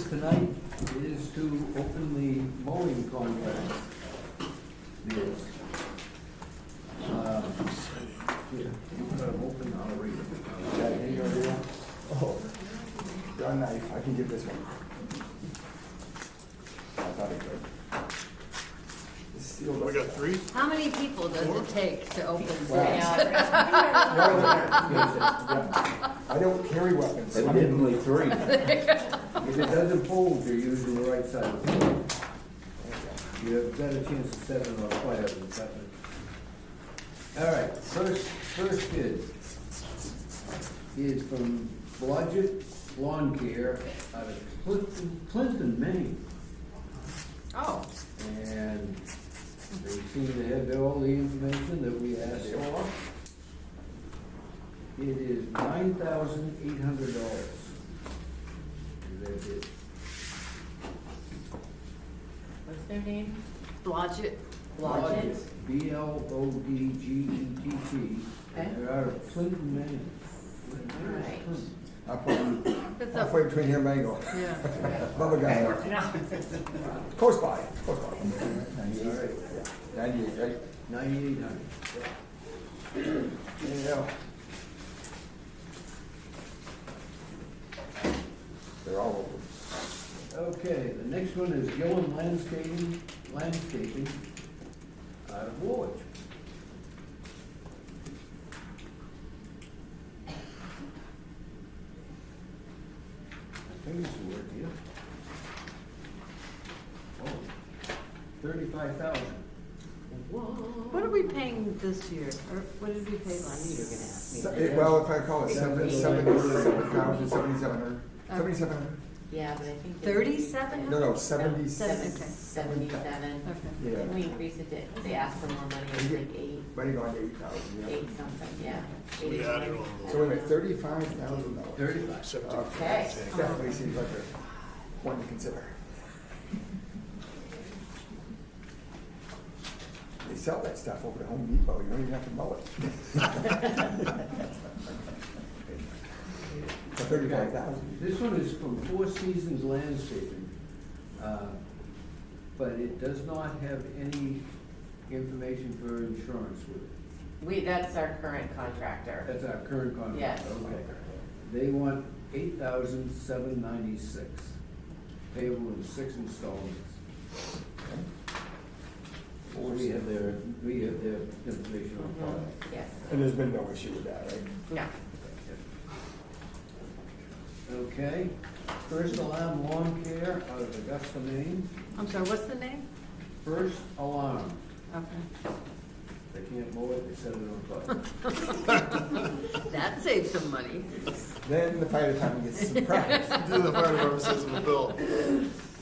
tonight is to open the mowing contract. Bids. Here, you got them open, I'll read them. Yeah, here you go, here. Oh, got a knife, I can give this one. I thought it could. It's sealed We up. got three? How many people does it take to open Wow. six? Yeah. I don't carry weapons. I mean, Evidently three. If it doesn't fold, you're using the right side of the board. You have a better chance of setting it on fire than cutting it. All right, first bid is from Blodgett Lawn Care out of Clinton, Maine. Oh, And they seem to have all the information that we asked for. It is $9,800. That's it. What's their name? Blodgett. Blodgett? Blodgett. And they're out of Clinton, Maine. Alright. I'll put them It's halfway up, between here and Mango. yeah. Another guy. Close by, close by. All right, 98, right? 9,800. Yeah. They're all over. Okay, the next one is Gillen Landscaping out of Woolwich. I think this will work here. Oh, 35,000. What are we paying this year? Or what did we pay last year? You're gonna ask me. Well, if I call it 77,000, 7,700. 7,700. Yeah, but I think. 37? No, 70. Okay. 77. Okay. Yeah. Didn't we increase it to, they asked for more money, it was like Might have gone to 8,000, yeah. eight something, yeah. We added on. So wait a minute, $35,000. 35. Okay. Definitely seems like a one to consider. They sell that stuff over at Home Depot, you don't even have to mow it. For 35,000. This one is from Four Seasons Landscaping, but it does not have any information for insurance with it. That's our current contractor. That's our current contract. Yes. Okay. They want $8,796, payable in 6 installments. We have their information on file. Yes. And there's been no issue with that, right? No. Okay, First Alarm Lawn Care out of Augusta, Maine. I'm sorry, what's the name? First Alarm. Okay. They can't mow it, they set it on fire. That saves some money. Then the fire department gets some practice. Then the fire department says in the bill.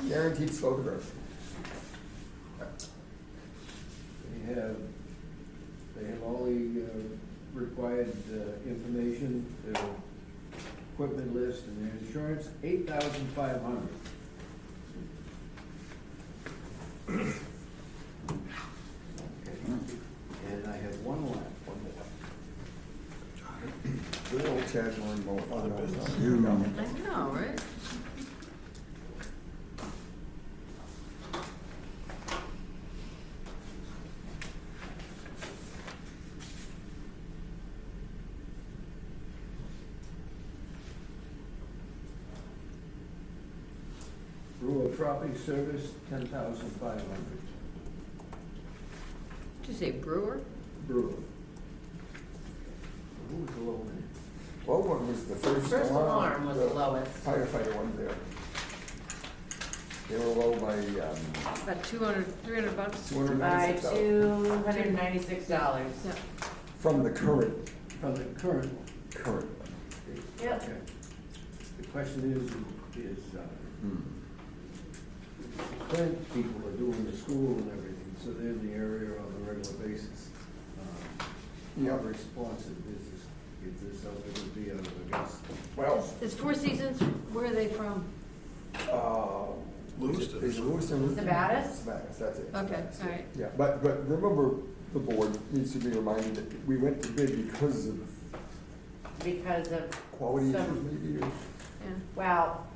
Guaranteed slow growth. They have all the required information, their equipment list and their insurance, $8,500. And I have one more. Good old Chad Warren mowing. I know, right? Brewer Property Service, $10,500. Did you say Brewer? Brewer. Who was the low one? Well, one was the first First alarm was the the lowest. firefighter one there. They were low by, About 200, 300 bucks? By $296. $296. Yeah. From the current. From the current. Yep. Okay. The question is, current people are doing the school and everything, so they're in the area on a regular basis. Yep. How responsive is this out there would be out of Augusta? Well, Is Four Seasons, where are they from? Lewiston. Is Lewiston? Sabatis? Sabatis, that's it. Okay, all right. Yeah, but remember, the board needs to be reminded that we went to bid because of Because of quality issues some, maybe, or? Yeah. well,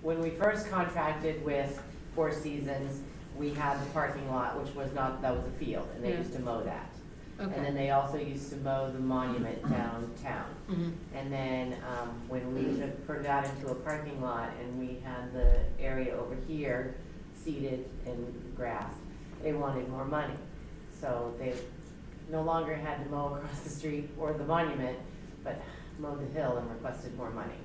when we first contracted with Four Seasons, we had the parking lot, which was not, that was a field, and they Yeah. used to mow that. And then Okay. they also used to mow the monument downtown. Mhm. And then, when we put that into a parking lot and we had the area over here seeded and grass, they wanted more money. So they no longer had to mow across the street or the monument, but mowed the hill and requested more money.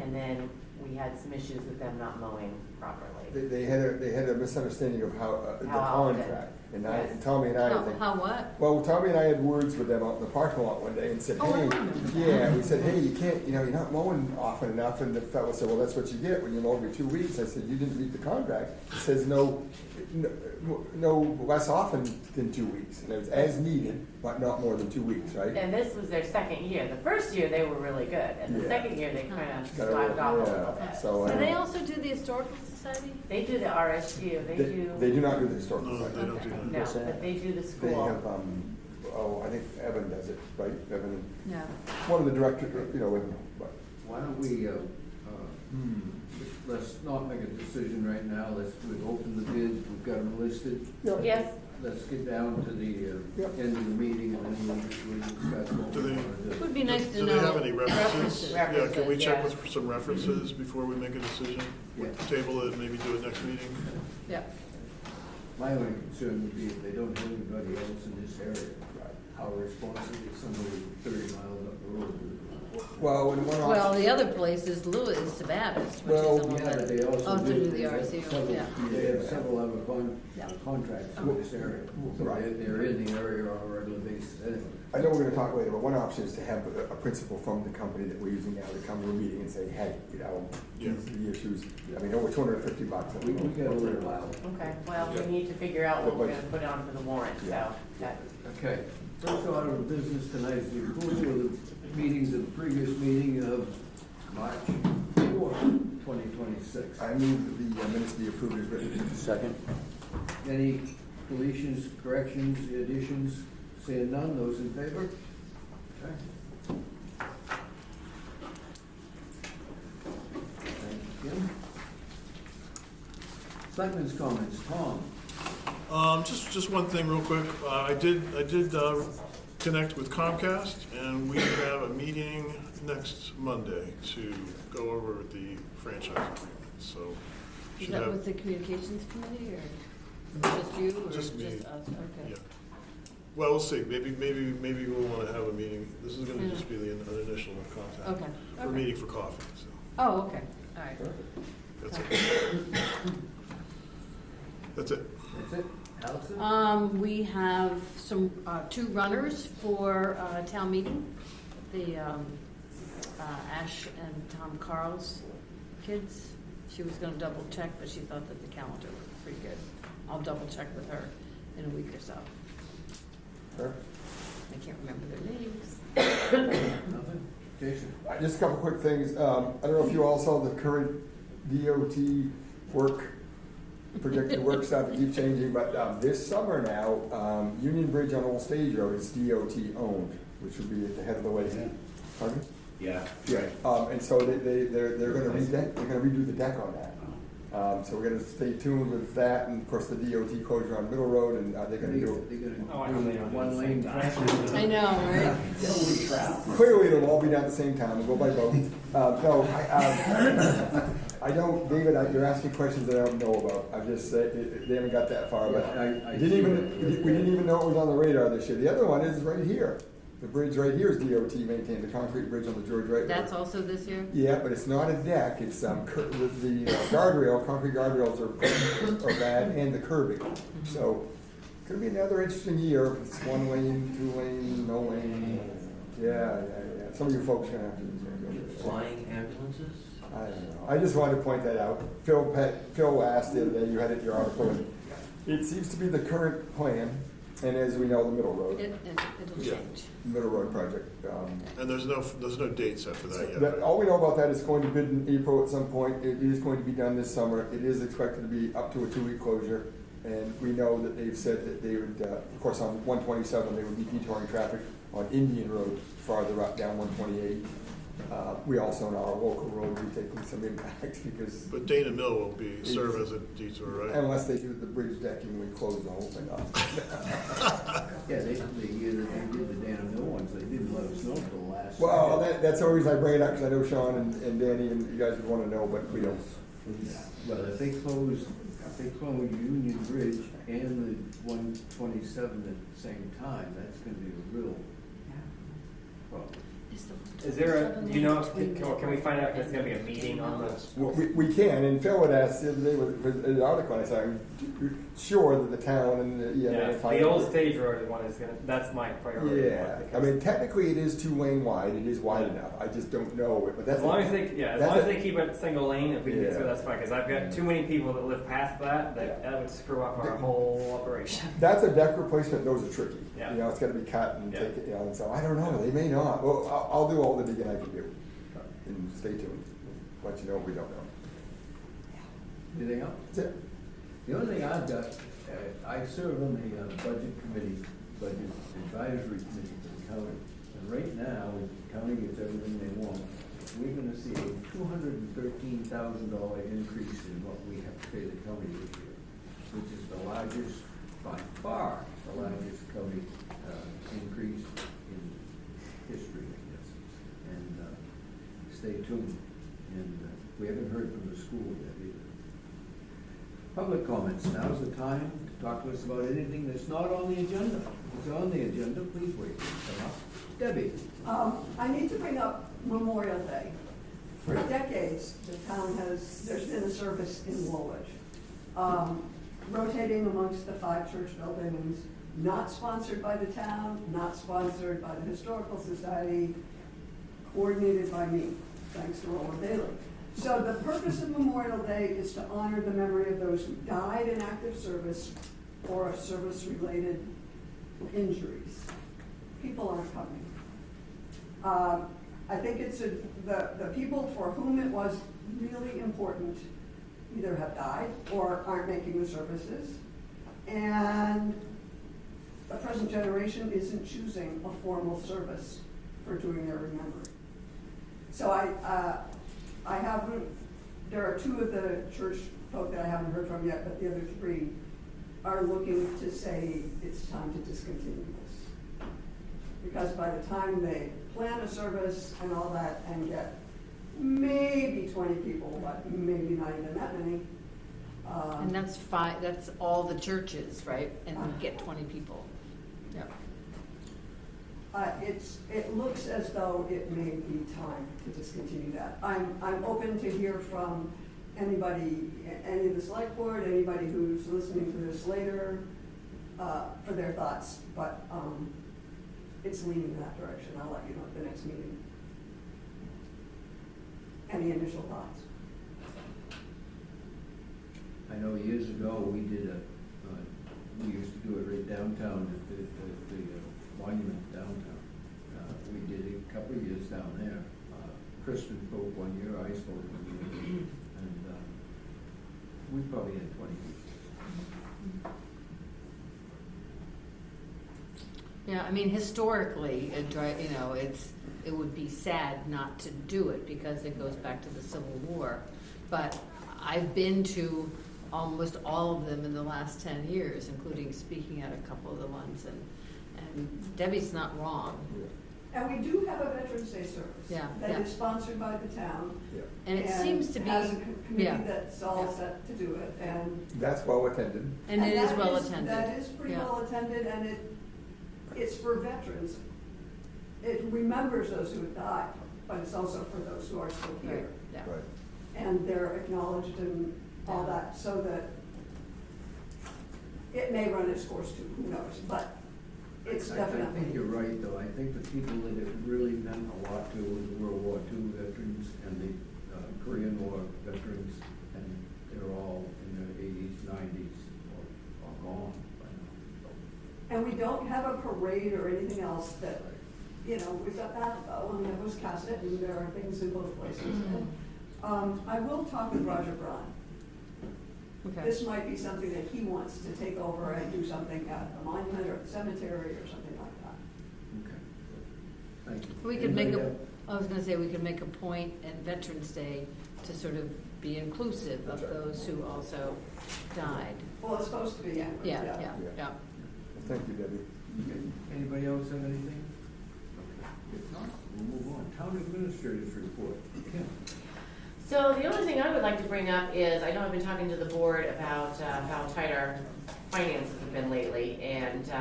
And then we had some issues with them not mowing properly. They had a misunderstanding of how, the How often. contract. And Yes. Tommy and I, I think. How what? Well, Tommy and I had words with them out in the parking lot one day and said, Oh, I hey, remember that. yeah, we said, hey, you can't, you're not mowing often enough, and the fellow said, well, that's what you get when you mow every 2 weeks. I said, you didn't read the contract. It says no less often than 2 weeks, and it was as needed, but not more than 2 weeks, right? And this was their second year. The first year, they were really good, and the Yeah. second year, they kind of Gotta slacked off a work, little yeah. bit. So, Do they also do the historical society? They do the RSU, They do not do the historical No, society. they don't do that. No, but they do the They school. have, I think Evan does it, right? Evan, Yeah. one of the directors, but. Why don't we, let's not make a decision right now, we've opened the bids, we've got them listed. Yes, Let's get down to the Yep. end of the meeting and then we'll discuss what Do we they- want to It do. would be nice to Do know. they have any references? Yeah, can we References, check yeah. with some references before we make a decision? Yeah. Table it, maybe do it next meeting? Yeah. My only concern would be if they don't have anybody else in this area, how responsible is somebody 30 miles up the road? Well, in one Well, option, the other place is Lewis, Sabatis, which Well, is a little Yeah, but they bit. also Oh, to do the they have RSU, several- yeah. They have several other Yeah. contracts in this area, so they're in the area on a regular basis anyway. I know we're gonna talk later, but one option is to have a principal from the company that we're using now to come to a meeting and say, hey, Yeah. these are the issues. I mean, over $250. We got a little while. okay, well, we need to figure out what we're gonna put on for the warrant, so, Yeah. that, Okay, first order of business tonight is the approval of the meetings of the previous meeting of March 4th, 2026. I move that the minutes be approved as written. Second? Any deletions, corrections, additions? Seeing none, those in favor? Okay. Thank you, Kim. Selectmen's comments, Tom? Just one thing real quick. I did connect with Comcast, and we have a meeting next Monday to go over the franchise agreement, so. Is should that have- with the communications committee or just you or Just me. just us? Okay. Yeah. Well, we'll see. Maybe we'll want to have a meeting. This is going to just be an initial contact. Okay. We're Okay. meeting for coffee, so Oh, okay, all right. that's it. That's it. That's it? Allison? We have some, two runners for, town meeting. The, Ash and Tom Carl's kids. She was gonna double check, but she thought that the calendar looked pretty good. I'll double check with her in a week or so. Perfect. I can't remember their names. Nothing? Jason? Just a couple quick things. I don't know if you all saw the current DOT work, projected work stuff, it keeps changing, but this summer now, Union Bridge on Old Stage Road is DOT owned, which would be at the head of the way. Yeah. Pardon? Yeah. Yeah, and so they're gonna redo the deck on that. So we're gonna stay tuned with that, and of course the DOT closure on Middle Road, and they're gonna do. They're Oh, I gonna know do they don't do one the lane same time. traffic. I know, right? Holy crap. Clearly, it'll all be done at the same time, we'll go by boat. No, I don't, David, you're asking questions that I don't know about. I've just said, they haven't got that far, but Yeah, I we didn't even know it was on the radar this year. The other one is right here. The bridge right here is DOT maintained, the concrete bridge on the George Wright Road. That's also this year? Yeah, but it's not a deck, it's, the guardrail, concrete guardrails are bad, and the curbing. So, could be another interesting year, if it's 1 lane, 2 lane, no lane. Yeah. Some of you folks are gonna have to. Flying ambulances? I don't know. I just wanted to point that out. Phil asked the other day, you had it in your article, and it seems to be the current plan, and as we know, the Middle Road. It'll Yeah. change. Middle Road project. And there's no date set for that yet. All we know about that is going to bid in April at some point. It is going to be done this summer. It is expected to be up to a 2-week closure. And we know that they've said that they would, of course, on 127, they would be detouring traffic on Indian Road farther up down 128. We also, on our local road, we're taking some impact because But Dana Mill will serve as a detour, right? unless they do the bridge decking, we close the whole thing off. Yeah, they did the Dana Mill ones, they didn't let us know till the last. Well, that's the only reason I bring it up, because I know Sean and Danny and you guys would want to know, but we don't. Well, if they close Union Bridge and the 127 at the same time, that's gonna be a real problem. Is there a, do you know, can we find out if there's gonna be a meeting on this? Well, we can, and Phil had asked the other day with an article, and I said, I'm sure that the town and the, Yeah, the old stage road one is gonna, that's my priority. Yeah, I mean, technically it is 2 lane wide, it is wide enough, I just don't know it, but that's. As long as they, yeah, as that's long as a- they keep it single lane, if we can, Yeah. so that's fine, cause I've got too many people that live past that would screw up our whole operation. That's a deck replacement, those are tricky. Yeah. You know, it's gotta be cut and Yeah. take it, you know, and so I don't know, they may not. Well, I'll do all the digging I can do. And stay tuned, let you know if we don't know. Anything else? That's it. The only thing I've got, I serve on the budget committee, budget advisory committee for the county. And right now, if the county gets everything they want, we're gonna see a $213,000 increase in what we have to pay the county this year, which is the largest, by far, the largest county increase in history, I guess. And stay tuned. And we haven't heard from the school yet either. Public comments, now's the time to talk to us about anything that's not on the agenda. If it's on the agenda, please wait till it come up. Debbie? I need to bring up Memorial Day. For decades, the town there's been a service in Woolwich, rotating amongst the 5 church buildings, not sponsored by the town, not sponsored by the Historical Society, coordinated by me, thanks to Roland Bailey. So the purpose of Memorial Day is to honor the memory of those who died in active service or of service-related injuries. People aren't coming. I think it's the people for whom it was really important either have died or aren't making the services. And the present generation isn't choosing a formal service for doing their remembering. So I haven't, there are 2 of the church folk that I haven't heard from yet, but the other 3 are looking to say it's time to discontinue this. Because by the time they plan a service and all that and get maybe 20 people, but maybe not even that many. And that's that's all the churches, right? And we get 20 people. Yep. It looks as though it may be time to discontinue that. I'm open to hear from anybody, any of the select board, anybody who's listening to this later, for their thoughts, but it's leaning in that direction. I'll let you know at the next meeting. Any initial thoughts? I know years ago, we did we used to do it right downtown at the monument downtown. We did it a couple of years down there. Kristen spoke one year, I spoke one year, and we probably had 20 people. Yeah, I mean, historically, it would be sad not to do it because it goes back to the Civil War. But I've been to almost all of them in the last 10 years, including speaking at a couple of the ones. And Debbie's not wrong. And we do have a Veterans Day service. Yeah, that yeah. is sponsored by the town. Yeah. And it seems to be. has a committee yeah. that's all Yeah. set to do it, and. That's well attended. And it is that well attended. That is pretty Yeah. well attended, and it's for veterans. It remembers those who have died, but it's also for those who are still Right, here. yeah. Right. And they're acknowledged and all Yeah. that, so that it may run its course too, who knows, but it's I definitely. think you're right, though. I think the people that it really meant a lot to was the World War II veterans and the Korean War veterans, and they're all in their 80s, 90s, or gone by now. And we don't have a parade or anything else that, we've got that though, and we have Wiscasset, and there are things in both places. And, I will talk with Roger Braun. Okay. This might be something that he wants to take over and do something at the monument or the cemetery or something like that. Okay. Thank you. We could make Anybody a, have- I was gonna say, we could make a point at Veterans Day to sort of be inclusive of That's right. those who also died. Well, it's supposed to be, yeah. Yeah. Thank you, Debbie. Okay. Anybody else have anything? If not, we'll move on. Town Administrator's Report. Kim? So the only thing I would like to bring up is, I know I've been talking to the board about how tight our finances have been lately, and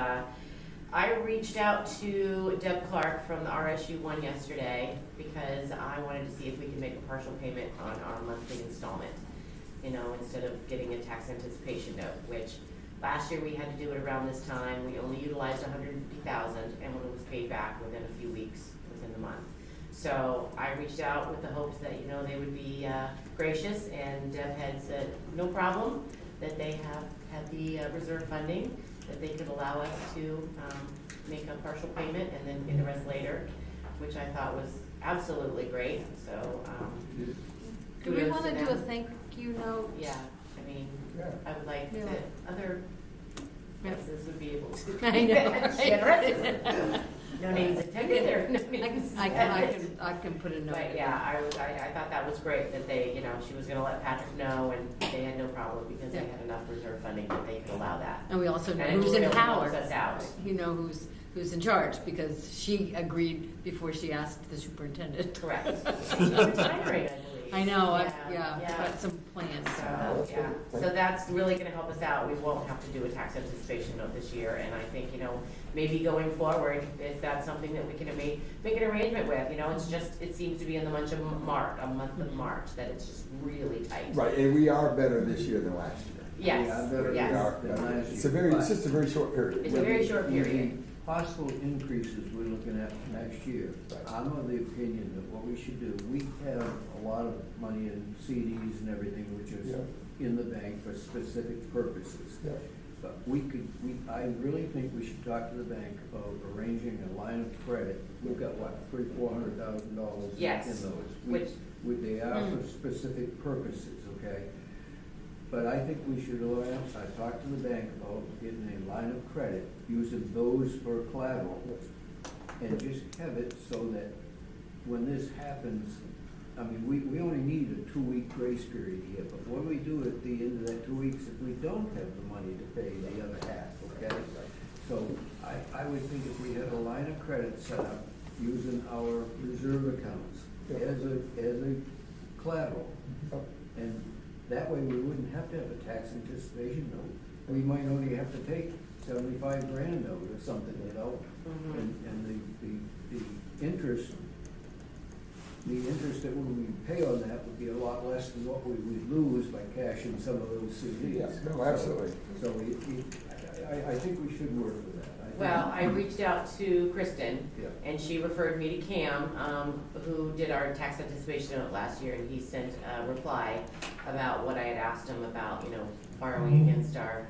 I reached out to Deb Clark from the RSU one yesterday because I wanted to see if we could make a partial payment on our monthly installment, you know, instead of getting a tax anticipation note, which last year we had to do it around this time. We only utilized $150,000, and when it was paid back within a few weeks, within the month. So I reached out with the hopes that, you know, they would be gracious, and Deb had said, no problem, that they have had the reserve funding, that they could allow us to make a partial payment and then pay the rest later, which I thought was absolutely great, so. Do we kudos wanna to do a them. thank you note? Yeah, I mean, Yeah. I would like Yeah. that other Yeah. places would be able to. I know, Generous. right? No names intended or no names. I can put a note. But in yeah, I thought that was great that they, you know, she was gonna let Patrick know, and they had no problem because they Yeah. had enough reserve funding that they could allow that. And we also know And it who's really empowered. helps us out. You know who's in charge, because she agreed before she asked the superintendent. Correct. She's retiring, I believe. I know, I've Yeah. got some plans. So, yeah, so that's really gonna help us out. We won't have to do a tax anticipation note this year, and I think, you know, maybe going forward, if that's something that we can make an arrangement with, you know, it's just, it seems to be in the month of March, that it's just really tight. Right, and we are better this year than last year. Yes, Yeah, better We yes. are. than last It's year. it's just a very short period. It's a very short With the period. Possible increases we're looking at next year. I'm of the opinion that what we should do, we have a lot of money in CDs and everything, which is Yeah. in the bank for specific purposes. Yeah. But I really think we should talk to the bank about arranging a line of credit. We've got, what, $300,000-$400 in Yes, those. which- They are for specific purposes, okay? But I think we should, I talked to the bank about getting a line of credit, using those for collateral, and just have it so that when this happens, I mean, we only need a 2-week grace period here, but what do we do at the end of that 2 weeks if we don't have the money to pay the other half, okay? So I would think if we had a line of credit set up using our reserve accounts as a collateral, and that way we wouldn't have to have a tax anticipation note. We might only have to take $75,000 note or something, you know? Mhm. And the interest that we would pay on that would be a lot less than what we would lose by cashing some of those CDs. Yeah, no, absolutely. So I think we should work with that. I think- Well, I reached out to Kristen, Yeah. and she referred me to Cam, who did our tax anticipation note last year, and he sent a reply about what I had asked him about, you know, borrowing against our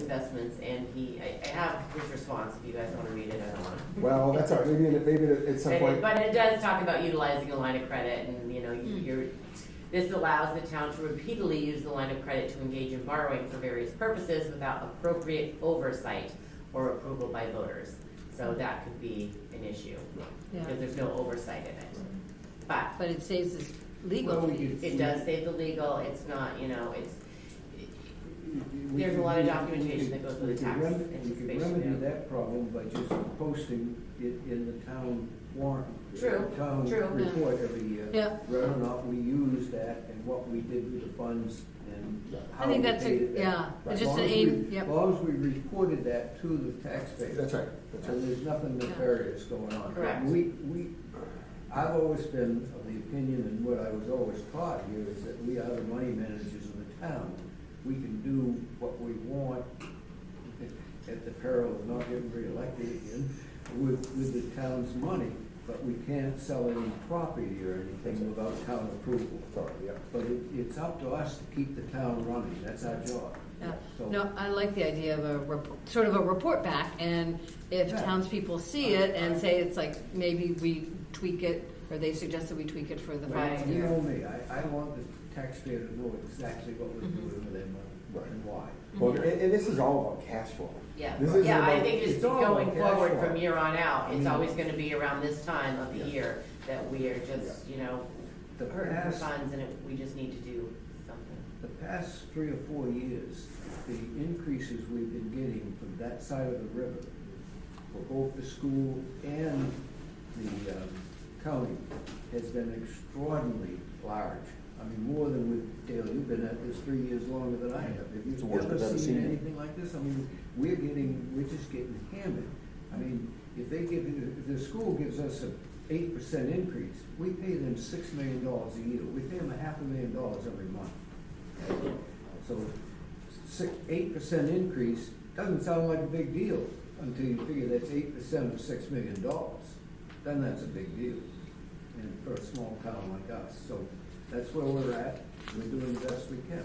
investments, and I have his response, if you guys wanna read it, I don't wanna. Well, that's all right, maybe at some point. But it does talk about utilizing a line of credit, and, you know, this allows the town to repeatedly use the line of credit to engage in borrowing for various purposes without appropriate oversight or approval by voters. So that could be an issue, Yeah. because there's no oversight in it. But But it saves us legal Well, fees. it does save the legal, it's not, you know, there's a lot of documentation that goes with the tax We anticipation could remedy note. that problem by just posting it in the town warrant. True, Town true. report every year. Yeah. Whether or not we use that and what we did with the funds and how I think we that's paid it back. yeah, As just long an as aim, we- yep. As long as we reported that to the taxpayer. That's right, that's right. And there's nothing nefarious going on. Correct. I've always been of the opinion, and what I was always taught here, is that we are the money managers of the town. We can do what we want at the peril of not getting reelected again with the town's money, but we can't sell any property or anything without town approval. Sorry, yeah. But it's up to us to keep the town running, that's our job. Yeah. So- No, I like the idea of sort of a report back, and if Yeah. townspeople see it and say it's like, maybe we tweak it, or they suggest that we tweak it for the Well, following you year. know me, I want the taxpayer to know exactly what we're doing with their money Right. and why. why. Well, and this is all about cash flow. Yeah, This isn't yeah, I about- think it's it's all going about cash forward flow. from year on out, it's Mm. always gonna be around this time of the Yeah. year that we are just, you know, The hurting for past, funds and we just need to do something. the past 3 or 4 years, the increases we've been getting from that side of the river, for both the school and the county, has been extraordinarily large. I mean, more than with Dale, you've been at this 3 years longer than I have. Have It's the you worst ever I've ever seen seen. anything like this? I mean, we're just getting hammered. I mean, if the school gives us an 8% increase, we pay them $6 million a year. We pay them $500,000 every month. So 8% increase doesn't sound like a big deal until you figure that's 8% of $6 million. Then that's a big deal, and for a small town like us. So that's where we're at. We're doing the best we can.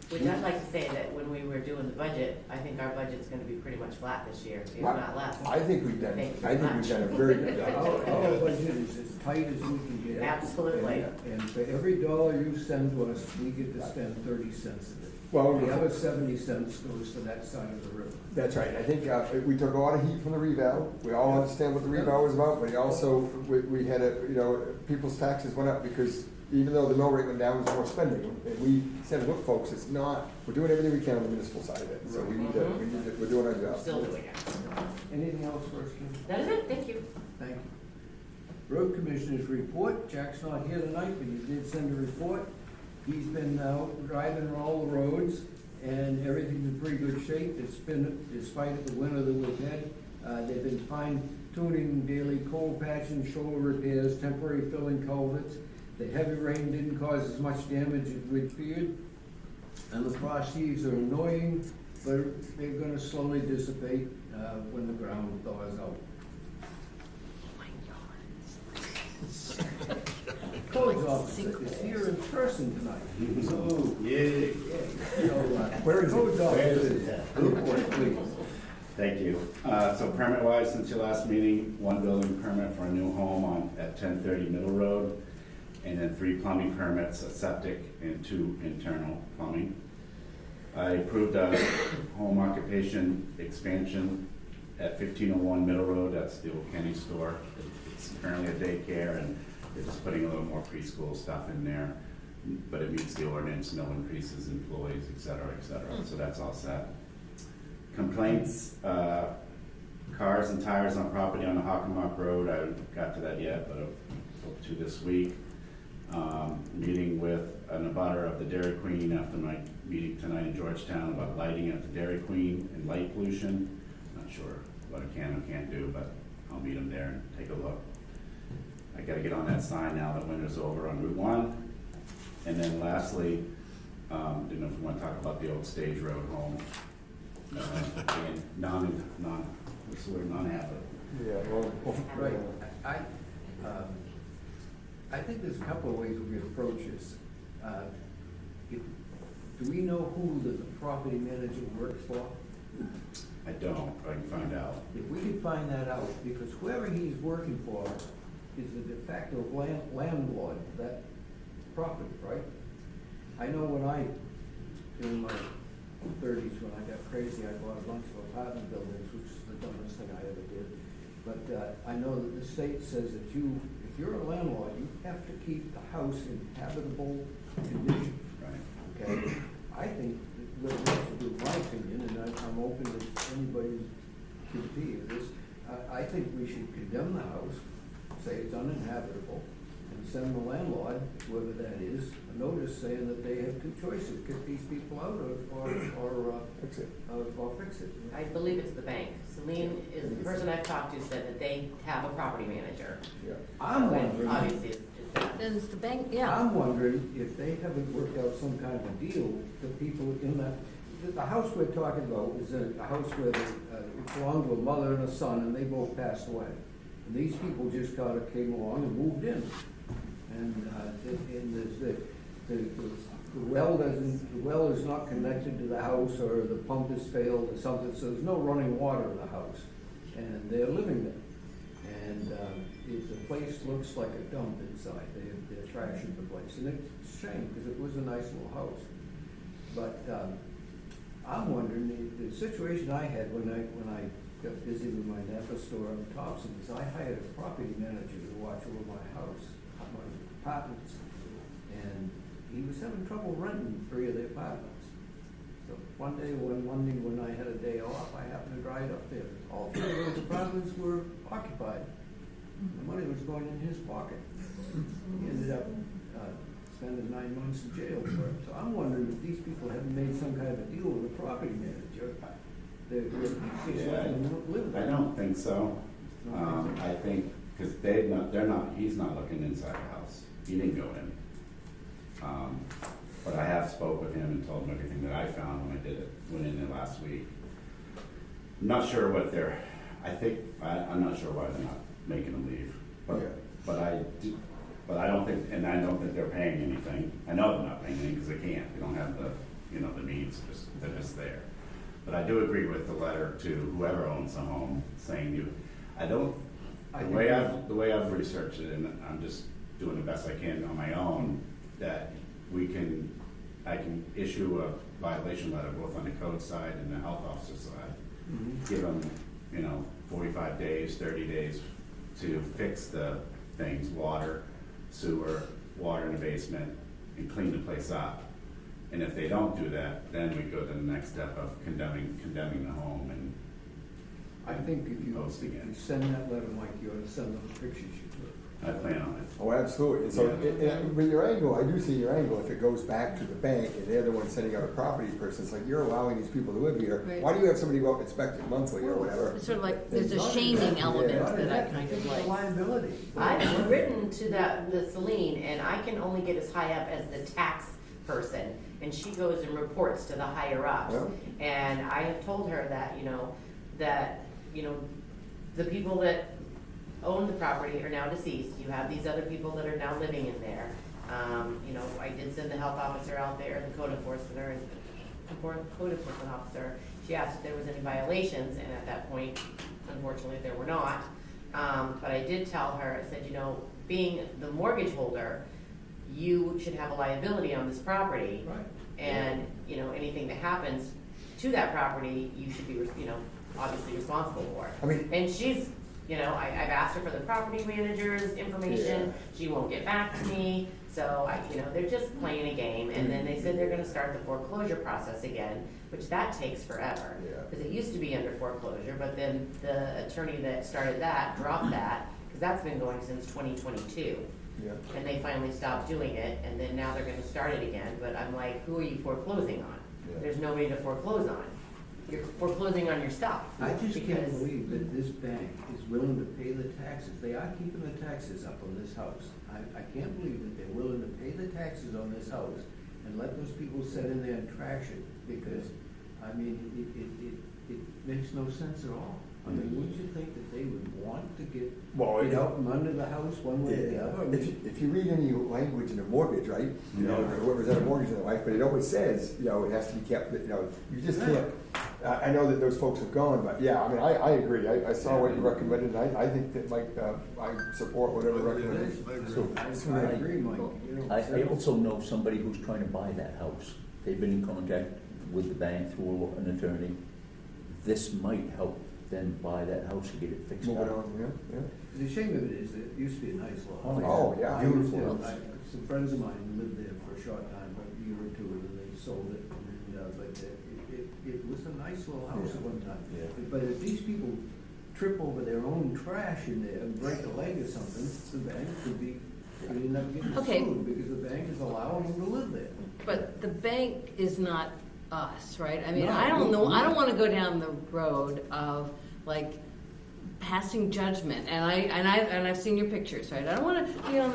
Which I'd like to say that when we were doing the budget, I think our budget's gonna be pretty much flat this year, if not less. I think we've done, Thank you I think very we've much. done a very good job. Our budget is as tight as we can get. Absolutely. And for every dollar you send to us, we get to spend 30 cents of it. Well, The other 70 cents goes to that side of the river. That's right. I think we took a lot of heat from the reval. We all understand what the reval was about, but also we had people's taxes went up because even though the mill rate went down, there's more spending. And we said, look, folks, it's not. We're doing everything we can on the municipal side of it. So we're doing our job. Still doing it. Anything else for us, Kim? That is it, thank you. Thank you. Road Commissioners report. Jack's not here tonight, but he did send a report. He's been out driving all the roads, and everything's in pretty good shape. It's been, despite the winter that we've had, they've been fine tuning daily coal patching, shoulder repairs, temporary filling culverts. The heavy rain didn't cause as much damage as we'd feared. And the frost heaves are annoying, but they're gonna slowly dissipate when the ground thaws out. Codes officer is here in person tonight. So, Yay. so, Where is he? codes officer, report, please. Thank you. So permit-wise, since your last meeting, 1 building permit for a new home at 1030 Middle Road, and then 3 plumbing permits, a septic and 2 internal plumbing. I approved a home occupation expansion at 1501 Middle Road. That's the old Kenny store. It's currently a daycare, and they're just putting a little more preschool stuff in there, but it meets the ordinance, no increases in employees, et cetera, et cetera. So that's all set. Complaints, cars and tires on property on the Hockomock Road. I haven't got to that yet, but I'll hope to this week. Meeting with an abutter of the Dairy Queen after my meeting tonight in Georgetown about lighting at the Dairy Queen and light pollution. Not sure what I can or can't do, but I'll meet them there and take a look. I gotta get on that sign now that winter's over on Route 1. And then lastly, didn't know if we wanna talk about the old Stage Road home. And what's the word, non-habitable. Yeah, well, Right, I think there's a couple of ways we can approach this. Do we know who the property manager works for? I don't, but I can find out. If we could find that out, because whoever he's working for is the de facto landlord for that property, right? I know when in my 30s, when I got crazy, I bought a bunch of apartment buildings, which is the dumbest thing I ever did. But I know that the state says that if you're a landlord, you have to keep the house in habitable condition. Right. Okay, I think, my opinion, and I'm open to anybody's critique of this, I think we should condemn the house, say it's uninhabitable, and send the landlord, whoever that is, a notice saying that they have 2 choices, kick these people out or fix it. or fix it. I believe it's the bank. Celine is the person I've talked to, said that they have a property manager. Yeah. I'm So it wondering, obviously is that. Then it's the bank, yeah. I'm wondering if they haven't worked out some kind of a deal with people in that, the house we're talking about is a house where it belonged to a mother and a son, and they both passed away. And these people just kind of came along and moved in. And the well is not connected to the house, or the pump has failed or something, so there's no running water in the house. And they're living there. And the place looks like a dump inside. They're trashing the place. And it's a shame, because it was a nice little house. But I'm wondering, the situation I had when I got busy with my Napa store on Thompson is I hired a property manager to watch over my house, my apartments. And he was having trouble renting 3 of the apartments. So one Monday when I had a day off, I happened to drive up there. All 3 of those apartments were occupied. The money was going in his pocket. He ended up spending 9 months in jail for it. So I'm wondering if these people haven't made some kind of a deal with the property manager. They're just letting them live I there. don't think so. I think, because he's not looking inside the house. He didn't go in. But I have spoke with him and told him everything that I found when I went in there last week. I'm not sure what I'm not sure why they're not making them leave. But I don't think, and I don't think they're paying anything. I know they're not paying anything because they can't. They don't have the means, they're just there. But I do agree with the letter to whoever owns the home saying the way I've researched it, and I'm just doing the best I can on my own, that I can issue a violation letter both on the code side and the health officer side. Mhm. Give them, 45 days, 30 days to fix the things, water, sewer, water in the basement, and clean the place up. And if they don't do that, then we go to the next step of condemning the home and I think if you posting it. send that letter, Mike, you ought to send those pictures you took. I plan on it. Oh, absolutely. So, but your angle, I do see your angle, if it goes back to the bank and they're the one sending out a property person, it's like, you're allowing these people to live here. Right. Why do you have somebody go out and inspect it monthly or whatever? It's sort of like, there's a Not shaming exactly, element not that I exactly. kind of It's a like. liability. I've written to the Celine, and I can only get as high up as the tax person, and she goes and reports to the higher ups. Yeah. And I have told her that, the people that own the property are now deceased. You have these other people that are now living in there. I did send the health officer out there, the code enforcement officer. She asked if there was any violations, and at that point, unfortunately, there were not. But I did tell her, I said, being the mortgage holder, you should have a liability on this property. Right. And, anything that happens to that property, you should be, obviously responsible for it. I mean- And she's, I've asked her for the property manager's information, Yeah. she won't get back to me, so they're just playing a game, and then they said they're gonna start the foreclosure process again, which that takes forever. Yeah. Because it used to be under foreclosure, but then the attorney that started that dropped that, because that's been going since 2022. Yeah. And they finally stopped doing it, and then now they're gonna start it again, but I'm like, who are you foreclosing on? Yeah. There's nobody to foreclose on. You're foreclosing on yourself. I just can't because- believe that this bank is willing to pay the taxes. They are keeping the taxes up on this house. I can't believe that they're willing to pay the taxes on this house and let those people sit in there and trash it, because, it makes no sense at all. Wouldn't you think that they would want to get out from under the house one way or the other? If you read any language in a mortgage, right, whoever's got a mortgage in their life, but it always says, it has to be kept, you just can't. I know that those folks have gone, but yeah, I agree. I saw what you recommended, and I think that, Mike, I support whatever recommendation. I agree. I agree, Mike. I also know somebody who's trying to buy that house. They've been in contact with the bank through an attorney. This might help them buy that house and get it fixed Moving up. on, yeah. The shame of it is that it used to be a nice little house. Oh, yeah. Beautiful. Some friends of mine lived there for a short time, a year or two, and then they sold it. But it was a nice little house at one time. Yeah. But if these people trip over their own trash in there and break a leg or something, the bank could end up getting Okay. sued, because the bank is allowing them to live there. But the bank is not us, right? No, I don't know, I don't no. wanna go down the road of like passing judgment, and I've seen your pictures, right? I don't wanna be on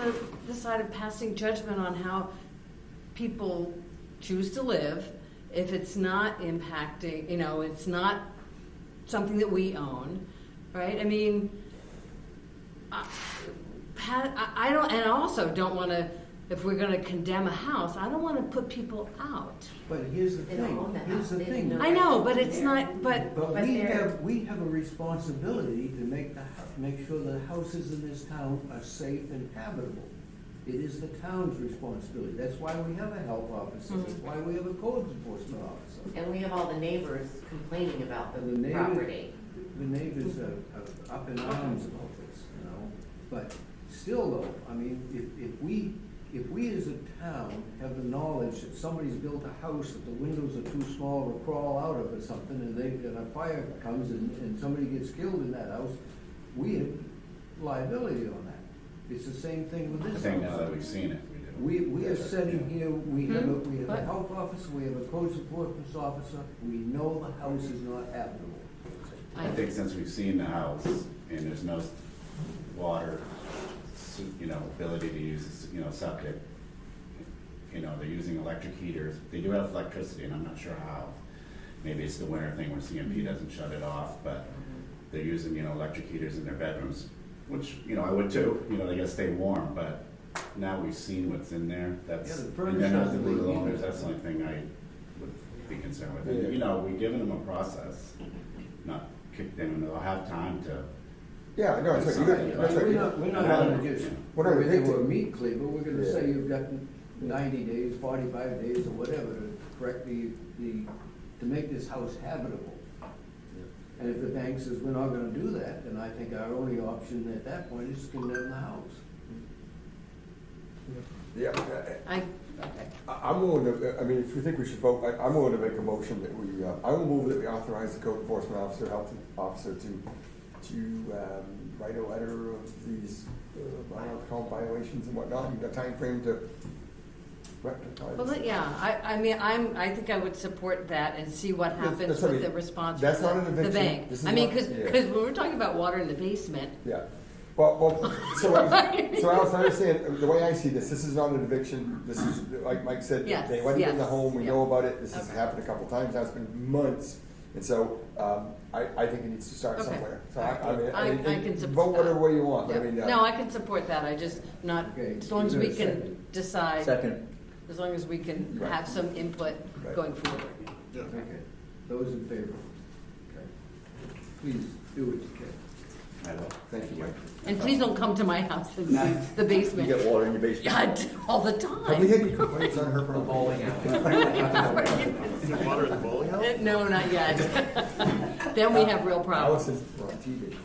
the side of passing judgment on how people choose to live if it's not impacting, it's not something that we own, right? I don't, and I also don't wanna, if we're gonna condemn a house, I don't wanna put people out. But here's the They don't own thing, that here's house. the They thing. didn't know I know, but right it's there. not, but But But they're- we have a responsibility to make sure the houses in this town are safe and habitable. It is the town's responsibility. That's why we have a health officer, that's why we have a code enforcement officer. And we have all the neighbors complaining about the And the neighbor- property. The neighbors are up in arms about this, you know, but still though, I mean, if we as a town have the knowledge that somebody's built a house that the windows are too small to crawl out of or something, and a fire comes and somebody gets killed in that house, we have liability on that. It's the same thing with I this think now house. that we've seen it, we do. We are sitting here, we have a What? health officer, we have a code enforcement officer, we know the house is not habitable. I think since we've seen the house and there's no water, ability to use, septic, they're using electric heaters. They do have electricity and I'm not sure how. Maybe it's the winter thing where CMP doesn't shut it off, but they're using, electric heaters in their bedrooms, which, I would too, they gotta stay warm, but now we've seen what's in there. That's, Yeah, the and furnace they're not the doesn't legal leak owners, either. that's the only thing I would be concerned with. Yeah. And, we've given them a process, not kick them, and they'll have time to. Yeah, no, that's right. That's right. We're not gonna just, Whatever everything they we're do. meat cleaver, we're gonna Yeah. say you've got 90 days, 45 days, or whatever, to correct to make this house habitable. And if the bank says we're not gonna do that, then I think our only option at that point is to condemn the house. Yeah, Okay. I'm willing to, I mean, if you think we should vote, I'm willing to make a motion that we, I will move that we authorize the code enforcement officer, health officer to write a letter of these, I don't know, call them violations and whatnot, and a timeframe to rectify. Well, this. yeah, I mean, I think I would support that and see what That's happens what I with the mean. response That's from not an the eviction. bank. This is I mean, not- because yeah. when we're talking about water in the basement, Yeah, well, so Alice, I understand, the way I see this is not an eviction, this is, like Mike said, Yes, they went in the yes, home, we yeah. know about it, this has Okay. happened a couple times, now it's been months, and so, I think it needs to start Okay. somewhere. So I mean, I can support vote that. whatever way you want, but I yeah. mean. No, I can support that, I just not, Okay, as long as is there we a can second? decide, Second. as long as we can Right. have some input Right. going forward. Yeah. Okay, those in favor? Okay. Please do what you can. I will. Thank you, Mike. And please don't come to my house and see the You basement. get water in your basement? Yeah, I do all the Have we time. had any complaints on her property? Bowling alley. Is there water in the bowling alley? No, not yet. Then we have real problems. Allison, we're on TV.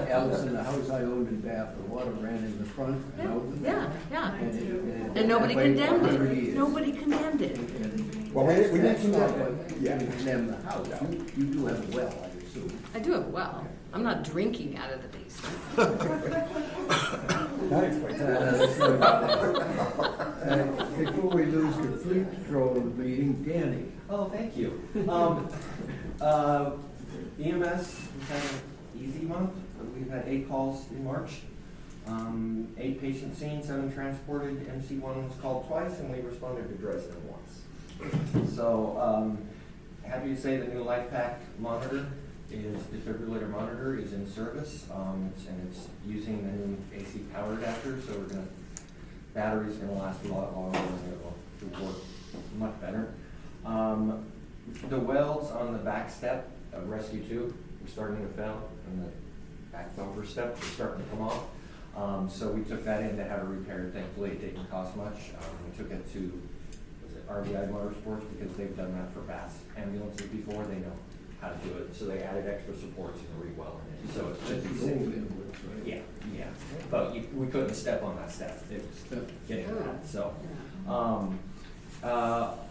Allison, the house I owned in Bath, the water ran in the front and out the back. Yeah, And it- and nobody that way for condemned 100 it. years. Nobody condemned it. And Well, we didn't that's condemn not it. what Yeah. you condemn the house. You do have a well, I assume. I do have a well. I'm not drinking out of the basement. That explains it. That's not- Before we lose complete control of the meeting, Danny. Oh, thank you. EMS, we've had an easy month. We've had 8 calls in March. 8 patients seen, 7 transported. MC1 was called twice, and we responded to Dresden once. So, happy to say the new LifePak monitor defibrillator monitor is in service, and it's using the new AC power adapter, so battery's gonna last a lot longer and it'll work much better. The welds on the back step of Rescue 2 were starting to fail, and the back bumper step was starting to come off. So we took that in to have it repaired. Thankfully, it didn't cost much. We took it to, RBI Motorsports, because they've done that for Bath's ambulances before. They know how to do it. So they added extra supports and a re-well in it. So it should be That's safe. old inwards, right? Yeah. But we couldn't step on that step. It was getting bad. So,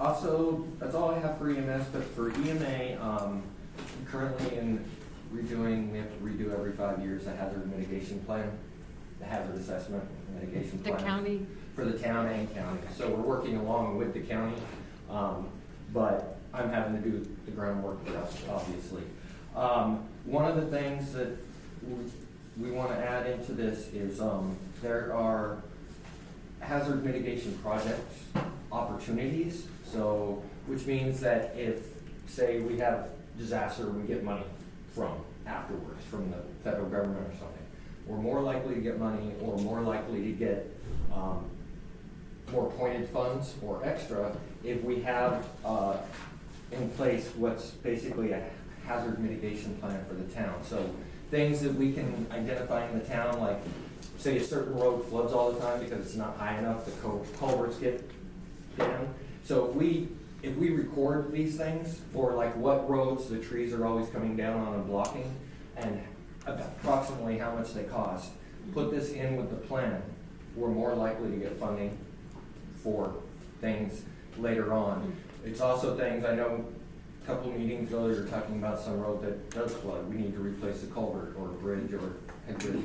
also, that's all I have for EMS, but for EMA, currently in redoing, we have to redo every 5 years the hazard mitigation plan, the hazard assessment mitigation The plan. county, For the town and county. So we're working along with the county, but I'm having to do the groundwork for us, obviously. One of the things that we want to add into this is there are hazard mitigation projects opportunities. So, which means that if, say, we have disaster, we get money from afterwards from the federal government or something, we're more likely to get money or more likely to get more pointed funds or extra if we have in place what's basically a hazard mitigation plan for the town. So things that we can identify in the town, like say a certain road floods all the time because it's not high enough, the culverts get down. So if we record these things, or like what roads the trees are always coming down on and blocking, and approximately how much they cost, put this in with the plan, we're more likely to get funding for things later on. It's also things, I know a couple of meetings ago, you were talking about some road that does flood, we need to replace a culvert or a bridge or a bridge.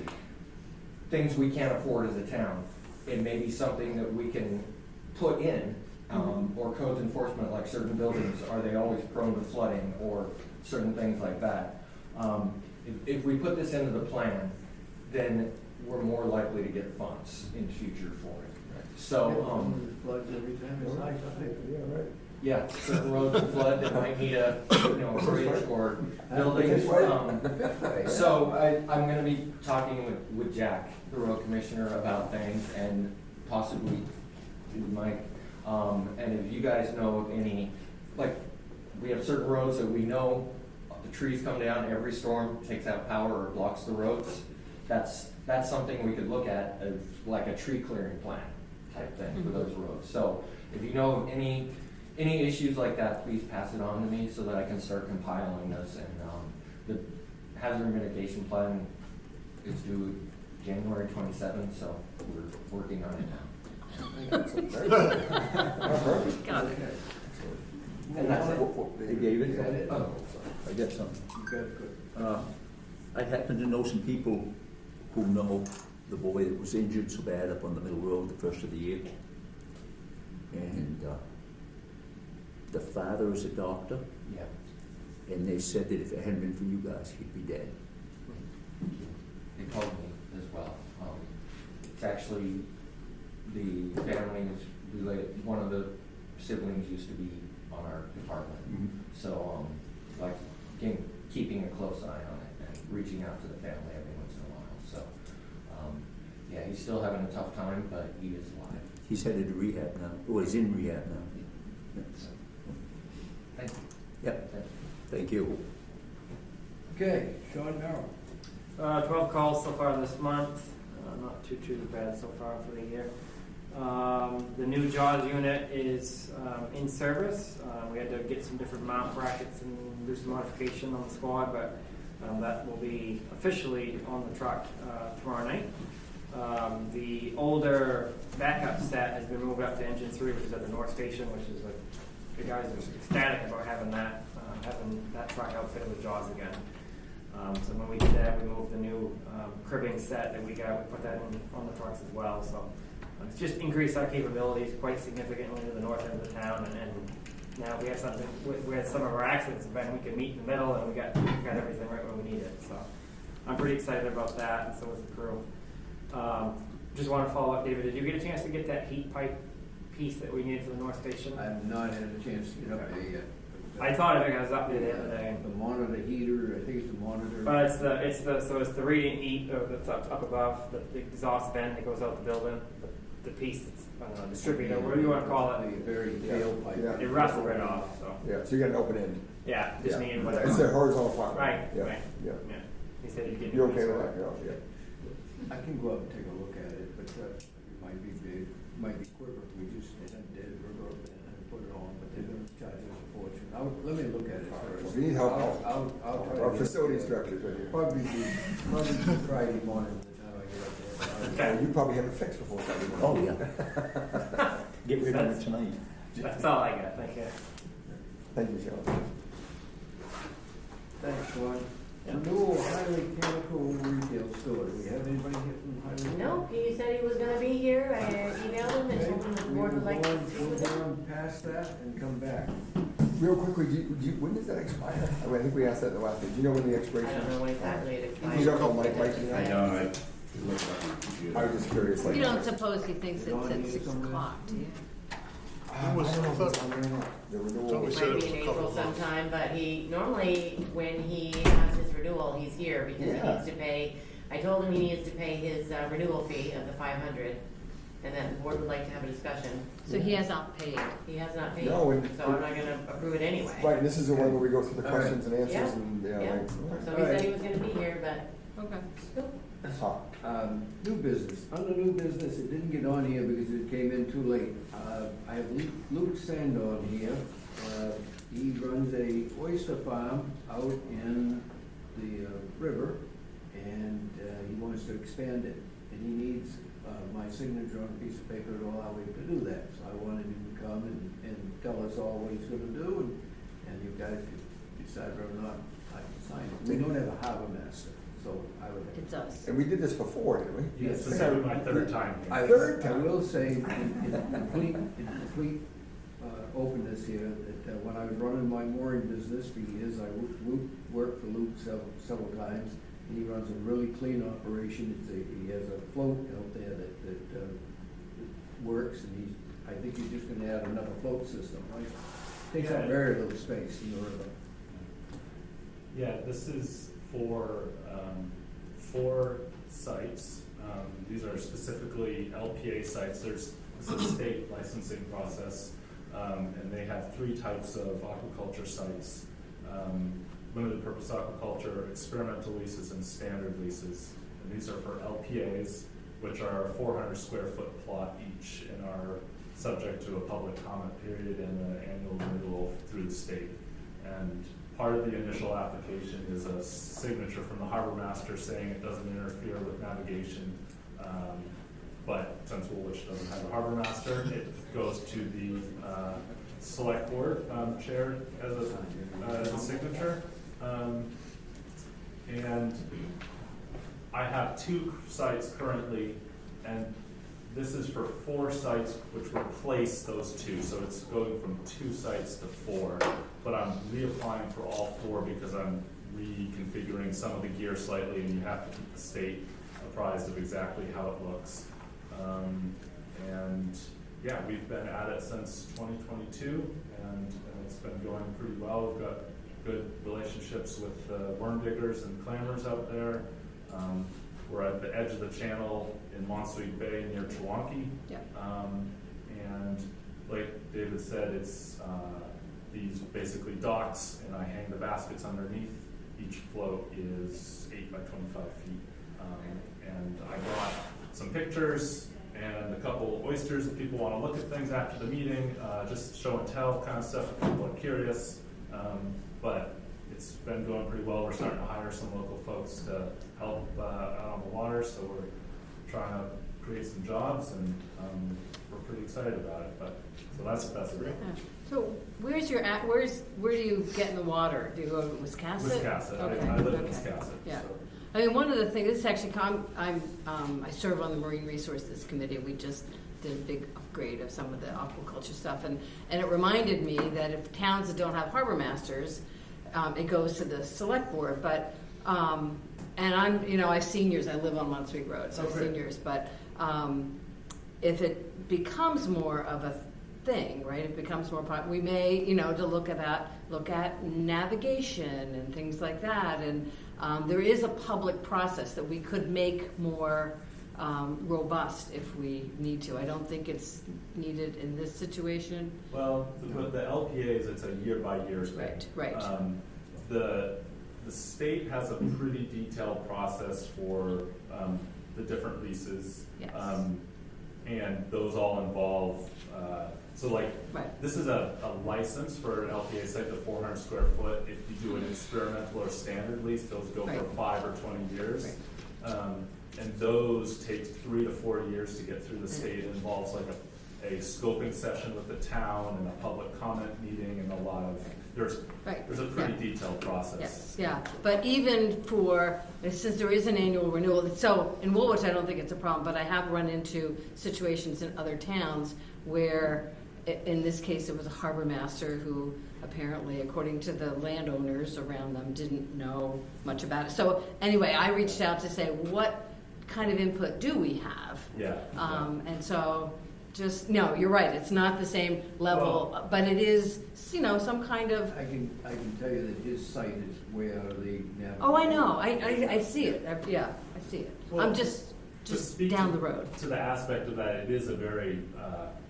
Things we can't afford as a town. It may be something that we can put in, or codes enforcement, like certain buildings, are they always prone to flooding, or certain things like that. If we put this into the plan, then we're more likely to get funds in the future for it. So, Floods every time it's high tide. Yeah, right. yeah, certain roads will flood that might need a, a bridge or buildings. So I'm gonna be talking with Jack, the road commissioner, about things, and possibly Mike. And if you guys know of any, like, we have certain roads that we know the trees come down, every storm takes out power or blocks the roads. That's something we could look at as like a tree clearing plan type thing for those roads. So if you know of any issues like that, please pass it on to me so that I can start compiling this. And the hazard mitigation plan is due January 27th, so we're working on it now. Got it. And that's it. Hey, David? You got it? Oh, I got something. You got it, good. I happen to know some people who know the boy that was injured so bad up on the middle road the first of the year. And the father is a doctor, Yeah. and they said that if it hadn't been for you guys, he'd be dead. They told me as well. It's actually, the family is related, one of the siblings used to be on our department. So, like, again, keeping a close eye on it and reaching out to the family every once in a while. So, yeah, he's still having a tough time, but he is alive. He's headed to rehab now. Oh, he's in rehab now. So, thank you. Yep, thank you. Okay, Sean Merrill. 12 calls so far this month. Not too bad so far for the year. The new JAWS unit is in service. We had to get some different mount brackets and do some modification on the squad, but that will be officially on the truck tomorrow night. The older backup set has been moved up to engine 3, which is at the North Station, which is like, the guys are ecstatic about having that truck outfitted with JAWS again. So when we did that, we moved the new cribbing set that we got, we put that on the trucks as well. So it's just increased our capabilities quite significantly to the north end of the town, and now we have something where some of our accidents have been, we can meet in the middle, and we got everything right where we need it. So I'm pretty excited about that, and so is the crew. Just want to follow up, David, did you get a chance to get that heat pipe piece that we needed for the North Station? I have not had a chance to get up there yet. I thought I was up there the other day. The monitor heater, I think it's the monitor. But it's the radiant heat that's up above, the exhaust vent that goes out the building, the piece that's, I don't know, distributor, whatever you want to call it. The very tailpipe. Yeah. It rusted right off, so. Yeah, so you got an open end. Yeah, just Yeah. needed It's a whatever. horizontal flat. Right, Yeah, right. yeah. Yeah. He said he'd get me. You okay with that? Yeah. I can go up and take a look at it, but it might be big, might be quicker if we just did a river up there and put it on, but they're gonna charge us a fortune. Let me look at it first. If you need help, I'll try to. our get facilities there. director's right here. Probably be Friday morning by the time I get up there. Okay. You probably have it fixed before Friday morning. Oh, yeah. Get rid of it tonight. That's all I got, thank you. Thank you, Sean. Thanks, Sean. Yeah. Renewal highway chemical retail store. Do we have anybody here from highway? No, he said he was gonna be here. I emailed him and told him the board would like to speak with him. We'll go on past that and come back. Real quickly, when does that expire? I think we asked that in the last meeting. Do you know when the I expiration don't is? know when exactly it expires. You don't know, Mike, you know? I don't, I looked up on the computer. I was just curious, like. You don't suppose he thinks it's at 6 o'clock, do you? I don't know if it's on there or not. The renewal. Thought we said Might it be was in a couple April of months. sometime, but he, normally, when he has his renewal, he's here because he Yeah. needs to pay, I told him he needs to pay his renewal fee of the 500, and that the board would like to have a discussion. So he has not paid. He has not paid, No, and- so I'm not gonna approve it anyway. Right, and this is the one where we go through the All right. questions and answers Yeah. and, yeah, Yeah. like. So he said he was gonna be here, but, Okay. nope. New business. Under new business, it didn't get on here because it came in too late. I have Luke Sand on here. He runs a oyster farm out in the river, and he wants to expand it. And he needs my signature on a piece of paper to allow him to do that. So I wanted him to come and tell us all what he's gonna do, and you guys could decide whether or not I can sign it. We don't have a harbor master, so I would. It's us. And we did this before, didn't we? Yes. This will be my third time here. I will say in complete openness here, that when I was running my mooring business for years, I worked for Luke several times, and he runs a really clean operation. He has a float out there that works, and I think he's just gonna add another float system, right? Takes up very little space in the river. Yeah, this is for 4 sites. These are specifically LPA sites. This is a state licensing process, and they have 3 types of aquaculture sites. Limited purpose aquaculture, experimental leases, and standard leases. And these are for LPAs, which are a 400 square foot plot each and are subject to a public comment period and an annual renewal through the state. And part of the initial application is a signature from the harbor master saying it doesn't interfere with navigation. But since Woolwich doesn't have a harbor master, it goes to the select board chair as a signature. And I have 2 sites currently, and this is for 4 sites which replace those 2. So it's going from 2 sites to 4, but I'm reapplying for all 4 because I'm reconfiguring some of the gear slightly, and you have to keep the state apprised of exactly how it looks. And yeah, we've been at it since 2022, and it's been going pretty well. We've got good relationships with worm diggers and clammers out there. We're at the edge of the channel in Montsuet Bay near Chewonki. Yep. And like David said, it's these basically docks, and I hang the baskets underneath. Each float is 8 by 25 feet. And I brought some pictures and a couple oysters if people want to look at things after the meeting, just show and tell kind of stuff if people are curious. But it's been going pretty well. We're starting to hire some local folks to help out on the water, so we're trying to create some jobs, and we're pretty excited about it. But so that's great. Yeah. So where do you get in the water? Do you go to Wiscasset? Wiscasset. Okay. I live in Okay. Wiscasset. Yeah. So. I mean, one of the things, this is actually, I serve on the Marine Resources Committee. We just did a big upgrade of some of the aquaculture stuff, and it reminded me that if towns that don't have harbor masters, it goes to the select board. But and I have seniors. I live on Montsuet Road, so I have seniors. But if it becomes more of a thing, right? It becomes more we may, to look at navigation and things like that, and there is a public process that we could make more robust if we need to. I don't think it's needed in this situation. Well, with the LPAs, it's a year-by-year thing. Right. The state has a pretty detailed process for the different leases. Yes. And those all involve, Right. this is a license for an LPA site, the 400 square foot. If you do an experimental or standard lease, those go for 5 or 20 years. Right. And those take 3 to 4 years to get through the state. It involves like a scoping session with the town and a public comment meeting and a lot of, there's a pretty detailed process. Yes, yeah. But even since there is an annual renewal, so in Woolwich I don't think it's a problem, but I have run into situations in other towns where, in this case, it was a harbor master who apparently, according to the landowners around them, didn't know much about it. So anyway, I reached out to say, what kind of input do we have? Yeah. And so no, you're right. It's not the same level, but it is, some kind of. I can tell you that his site is way out of the navigation. Oh, I know. I see it. Yeah, I see it. Well, I'm just down the road. To the aspect of that, it is a very,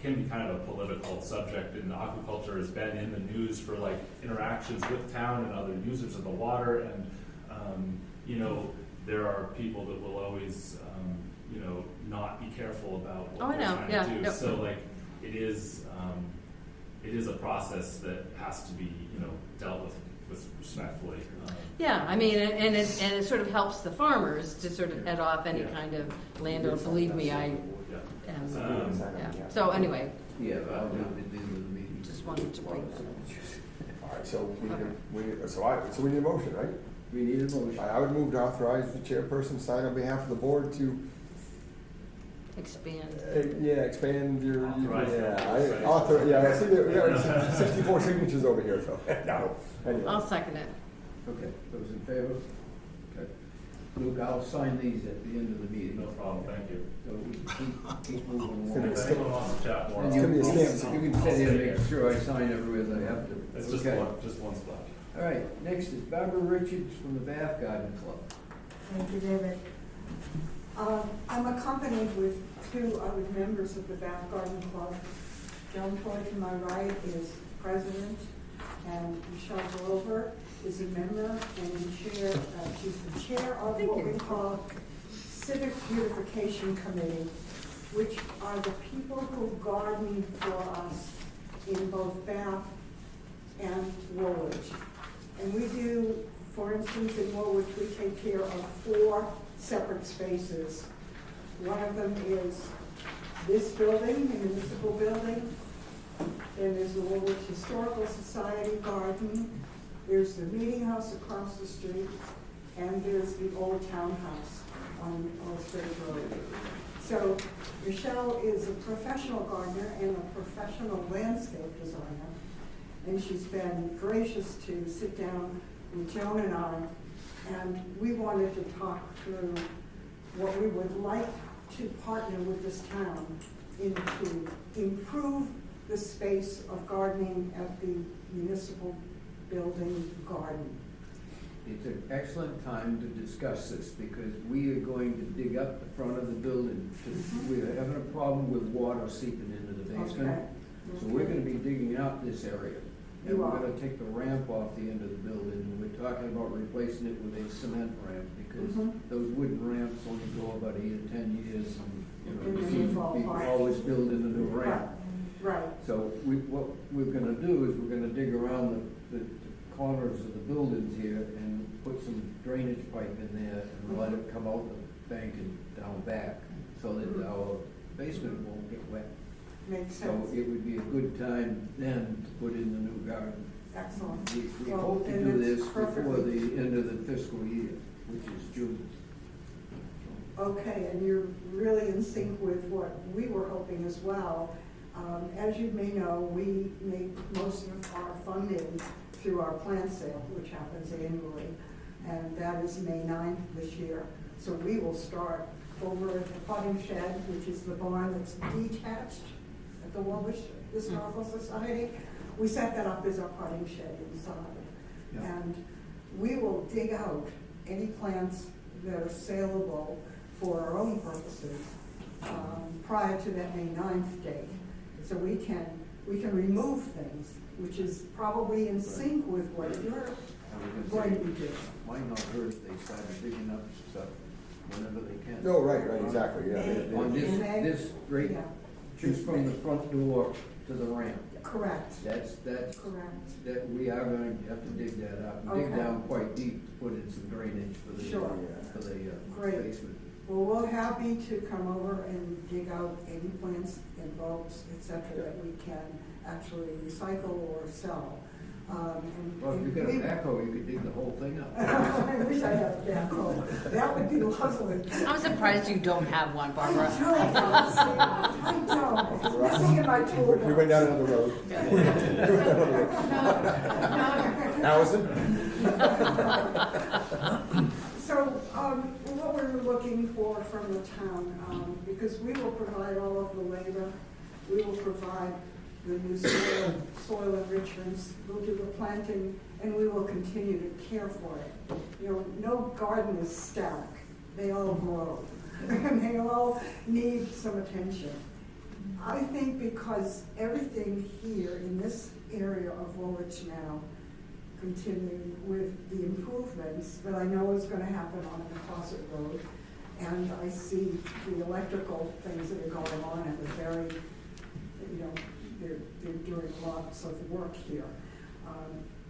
can be kind of a political subject, and aquaculture has been in the news for like interactions with town and other users of the water, and there are people that will always, not be careful about Oh, what I they're know, trying yeah, to do. yep. So like, it is a process that has to be, dealt with respectfully. Yeah, I mean, and it sort of helps the farmers to sort of head off any Yeah. kind of landowner. Believe me, I Yeah. am. Yeah. So anyway, Yeah, I'll do it at the end of the meeting. just wanted to bring that up. All right, so we need a motion, right? We need a motion. I would move to authorize the chairperson to sign on behalf of the board to, Expand. expand your, Authorize I see, we got 64 signatures over here, so, no, anyway. I'll second it. Okay, those in favor? Okay. Luke, I'll sign these at the end of the meeting. No problem, thank you. So we can keep moving It's gonna along. be If anyone wants to chat more. And It's gonna be a you stamp. can sit here and make sure I sign everywhere that I have to. It's just Okay. one splash. All right, next is Barbara Richards from the Bath Garden Club. Thank you, David. I'm accompanied with two other members of the Bath Garden Club. Joan Toy to my right is president, and Michelle Grover is a member and chair. She's the chair of what we call Civic Beautification Committee, which are the people who garden for us in both Bath and Woolwich. And we do, for instance, in Woolwich, we take care of 4 separate spaces. One of them is this building, the municipal building. Then there's the Woolwich Historical Society garden. There's the meeting house across the street. And there's the old townhouse on Old State Road. So Michelle is a professional gardener and a professional landscape designer. And she's been gracious to sit down with Joan and I, and we wanted to talk through what we would like to partner with this town in to improve the space of gardening at the municipal building garden. It's an excellent time to discuss this because we are going to dig up the front of the building. We're having a problem with water seeping into the basement. Okay. So we're gonna be digging out this area. And You we're are. gonna take the ramp off the end of the building, and we're talking about replacing it with a cement ramp, because Mhm. those wooden ramps only go about 8 or 10 years, and, And you then seem they to fall be apart. always building a new ramp. Right. So what we're gonna do is we're gonna dig around the corners of the buildings here and put some drainage pipe in there and let it come out the bank and down back, so that Mhm. our basement won't get wet. Makes So sense. it would be a good time then to put in the new garden. Excellent. We Well, hope to and do it's this before perfectly- the end of the fiscal year, which is June. Okay, and you're really in sync with what we were hoping as well. As you may know, we make most of our funding through our plant sale, which happens annually, and that is May 9th this year. So we will start over at the potting shed, which is the barn that's detached at the Woolwich Historical Society. We set that up as our potting shed inside. Yeah. And we will dig out any plants that are saleable for our own purposes prior to that May 9th date. So we can remove things, which is probably in sync with what you're going to be doing. Might not hurt if they started digging up stuff whenever they can. No, right, exactly, yeah. On this, May. this right, Yeah. just from the front door to the ramp. Correct, That's, correct. that we are going to have to dig that up. And dig Okay. down quite deep to put in some drainage for the, Sure. Great. basement. Well, we're happy to come over and dig out any plants and bulbs, et cetera, that we can actually recycle or sell. Well, if you got a backhoe, you could dig the whole thing up. I wish I had a backhoe. That would be lovely. I'm surprised you don't have one, Barbara. I don't. It's in my toolbox. We went down another road. Allison? So, what we're looking for from the town, because we will provide all of the labor, we will provide the new soil enrichments, we'll do the planting, and we will continue to care for it. You know, no garden is static, they all grow, and they all need some attention. I think because everything here in this area of Woolwich now continue with the improvements that I know is gonna happen on Deposit Road. And I see the electrical things that are going on and they're very, they're doing lots of work here.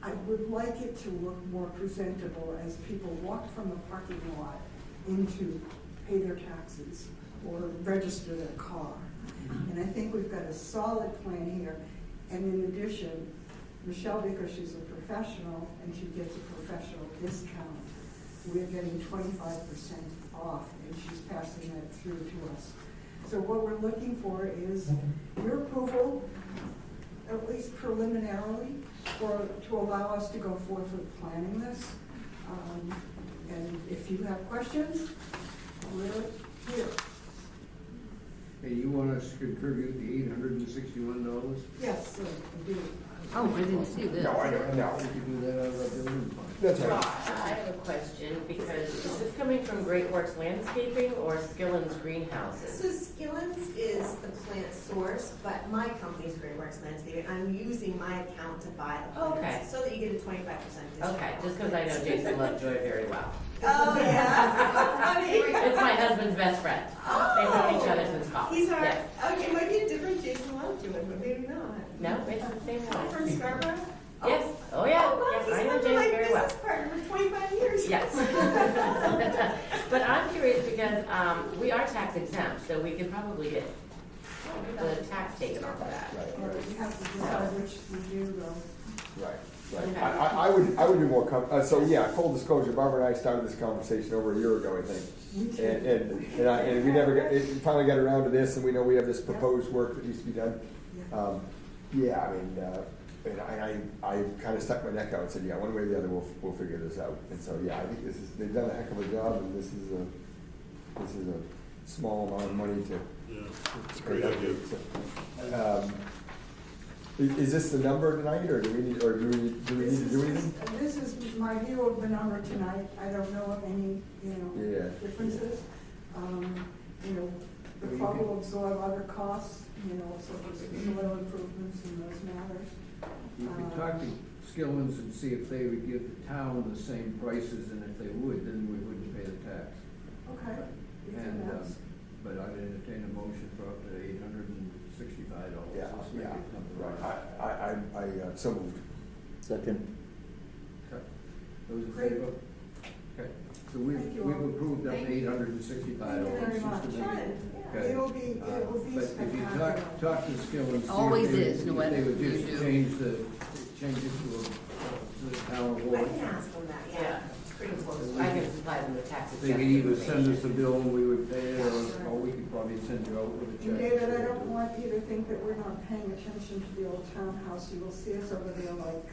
I would like it to look more presentable as people walk from the parking lot into pay their taxes or register their car. And I think we've got a solid plan here. And in addition, Michelle, because she's a professional and she gets a professional discount, we're getting 25% off, and she's passing that through to us. So what we're looking for is your approval, at least preliminarily, to allow us to go forth with planning this. And if you have questions, we're here. Hey, you want us to contribute the $861? Yes, sir, I do. Oh, I didn't see this. No, I don't, no. We could do that out of our building fund. That's Rob, right. I have a question, because is this coming from Great Works Landscaping or Skillen's Greenhouses? So Skillens is the plant source, but my company's Great Works Landscaping. I'm using my account to buy the plants, Okay. so that you get a 25% discount. Okay, just because I know Jason Lovejoy very well. Oh, yeah? Funny. It's my husband's best friend. They've known each other since college. He's our, Yes. okay, it might be a different Jason Lovejoy, but maybe not. No, it's the same I'm one. from Scarborough? Yes, oh yeah, Oh, wow, yes, I he's know been Jason my very well. business partner for 25 years. Yes. But I'm curious because we are tax exempt, so we could probably get the tax taken off of that. Or we have to decide which we do though. Right, Okay. right. I would be more so yeah, full disclosure, Barbara and I started this conversation over a year ago, I think. Me too. And we never got, finally got around to this, and we know we have this proposed work that needs to be done. Yeah. Yeah, I mean, and I kind of stuck my neck out and said, yeah, one way or the other, we'll figure this out. And so, yeah, I think they've done a heck of a job, and this is a small amount of money to. Yeah, it's a great idea. So, is this the number tonight, or do we need to do anything? This is my view of the number tonight. I don't know of any, Yeah. differences. The club will absorb other costs, such as soil improvements and those matters. You could talk to Skillens and see if they would give the town the same prices, and if they would, then we wouldn't pay the tax. Okay. And, but I'd entertain a motion for up to $865. Yeah, Let's make yeah, it number right. I so moved. Second. Okay. Those in Great. favor? Okay. So we've Thank you all. approved up to $865. Thank you very much. just to make it- Yeah. okay. It will be But if you spectacular. talk to Skillens. Always see if they- is, no matter If they would who you just do. change it to the town of I Woolwich. can ask them that, yeah. Yeah. It's pretty close. I can supply them with tax They exempt could either send us a information. bill and we would pay it, or we could probably send you out with a And check. David, I don't want you to think that we're not paying attention to the old townhouse. You will see us over there like,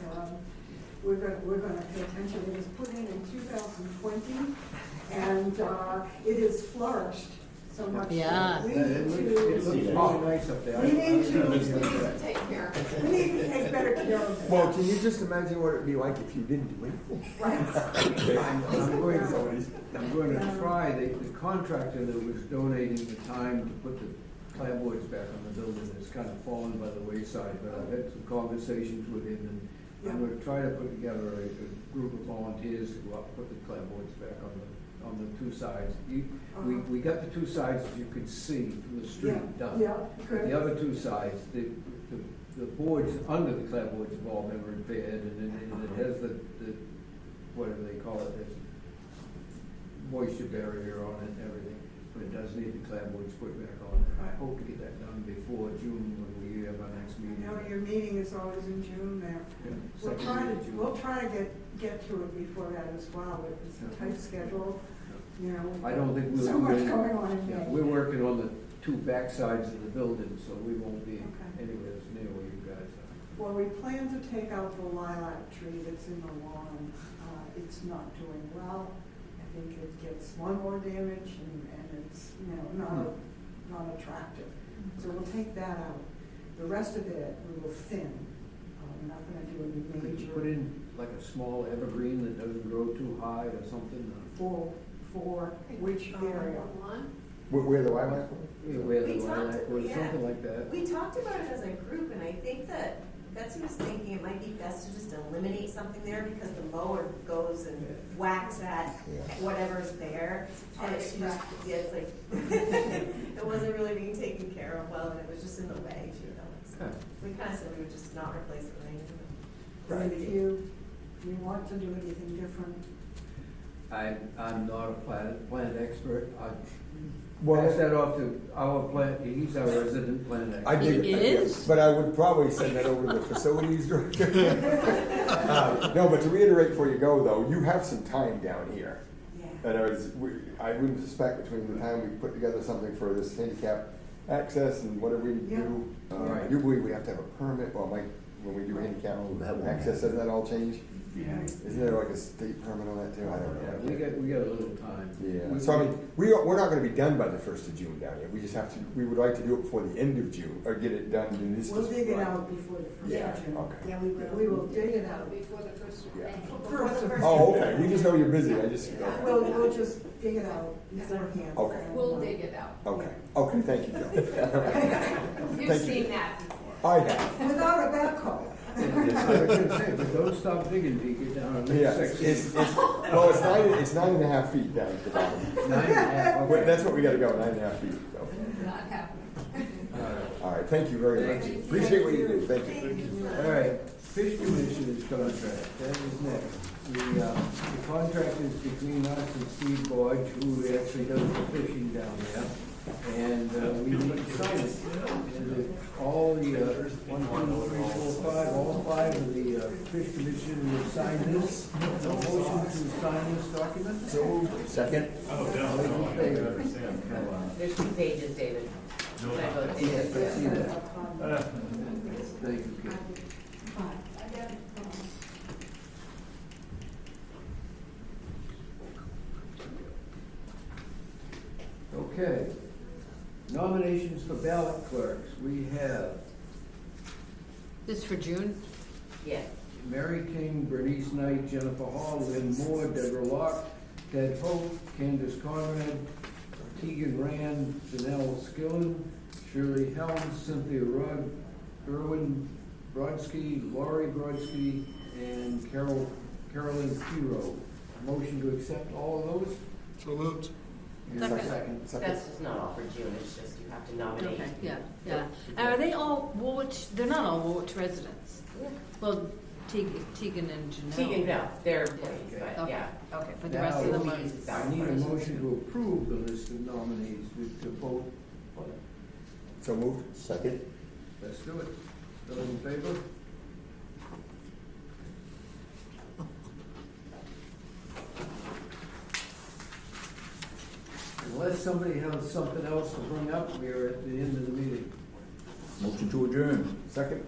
we're gonna pay attention. It was put in 2020, and it has flourished so much. Yeah. We It need looks to, really nice up there. we need to, Take care. we need to take better care of it. Well, can you just imagine what it'd be like if you didn't do anything? Right. I'm going to try, the contractor that was donating the time to put the clapboards back on the building has kind of fallen by the wayside, but I've had some conversations with him, and I'm going to try to put together a group of volunteers to go up, put the clapboards back on the two sides. We got the two sides, as you can see, from the street done. Yeah, But the good. other two sides, the boards under the clapboards have all been repaired, and it has the whatever they call it, there's moisture barrier on it and everything, but it does need the clapboards put back on. I hope to get that done before June when we have our next meeting. Your meeting is always in June there. Yeah, We'll second try week of to, June. we'll try to get to it before that as well, but it's a tight schedule, we've I don't think we'll. got so do much any- going on in Yeah, May. we're working on the two back sides of the building, so we won't be Okay. anywhere as near where you guys are. Well, we plan to take out the lilac tree that's in the lawn. It's not doing well. I think it gets lawn more damage and it's, not attractive. So we'll take that out. The rest of it, we will thin. We're not gonna do any Could you major. put in like a small evergreen that doesn't grow too high or something? For which area? Where the lilac? Where the We talked- lilac was, yeah. something like that. We talked about it as a group, and I think that Betsy was thinking it might be best to just eliminate something there because the mower goes and whacks at whatever's there. And it's just, yeah, it's like, it wasn't really being taken care of well, and it was just in the way, you know. So we kind of said we would just not replace it with anything. And if you want to do anything different, I'm not a plant expert. I Well, pass that off to our plant, he's our resident plant expert. I dig He it. is? But I would probably send that over to the facilities director. No, but to reiterate before you go though, you have some time down here. yeah. And I wouldn't suspect between the time we put together something for this handicap access and whatever we Yeah. do, Right. I do believe we have to have a permit, well, when we do handicap that won't access, doesn't that all change? Yeah. Isn't there like a state permit on that too? I don't Yeah, know. we got a little time. Yeah, so I mean, we're not gonna be done by the 1st of June down here, we just have to, we would like to do it before the end of June, or get it done in this. We'll dig it out before the first Yeah, of June. okay. Yeah, we will dig it out. Before the first of Yeah. May. Before the first. Oh, okay, we just know you're busy, I just, We'll just dig it out beforehand. Okay. We'll dig it out. okay, thank you, Joe. You've Thank you. seen that before. I have. Without a backhoe. I was gonna say, but don't stop digging till you get down to Yeah, the it's 9.5 feet down at the bottom. 9.5, But okay. that's what we gotta go, 9.5 feet, so. Not happening. All right, thank you very much. Thank you. Appreciate what you do, thank you. All right, fish commissioner's contract, that is next. The contract is between us and Steve Bodge, who actually does the fishing down there. And we need to sign it. And all the, 1, 2, 3, 4, 5, all 5 of the fish commission will sign this. A motion to sign this document? So, second? Oh, All in definitely, I favor? understand. There's 2 pages, David. No Should I go problem. see Yes, I it? see that. Thank you, Kate. Okay. Nominations for ballot clerks. We have This for June? Yes. Mary King, Bernice Knight, Jennifer Hall, Lynn Moore, Deborah Locke, Ted Hope, Candace Conrad, Tegan Rand, Janelle Skillen, Shirley Helms, Cynthia Rudd, Erwin Brodsky, Laurie Brodsky, and Carolyn Hero. Motion to accept all of those? So moved. And a second. That's just not all for June, it's just you have to nominate. Okay, yeah. And are they all Woolwich, they're not all Woolwich residents? Yeah. Well, Tegan and Janelle. Tegan, no, they're employees, but Okay, yeah. okay, but the Now, rest of them Louise. are. I need a motion to approve the list of nominees to vote. So moved? Second? Let's do it. Those in favor? Unless somebody has something else to bring up, we are at the end of the meeting. Motion to adjourn. Second?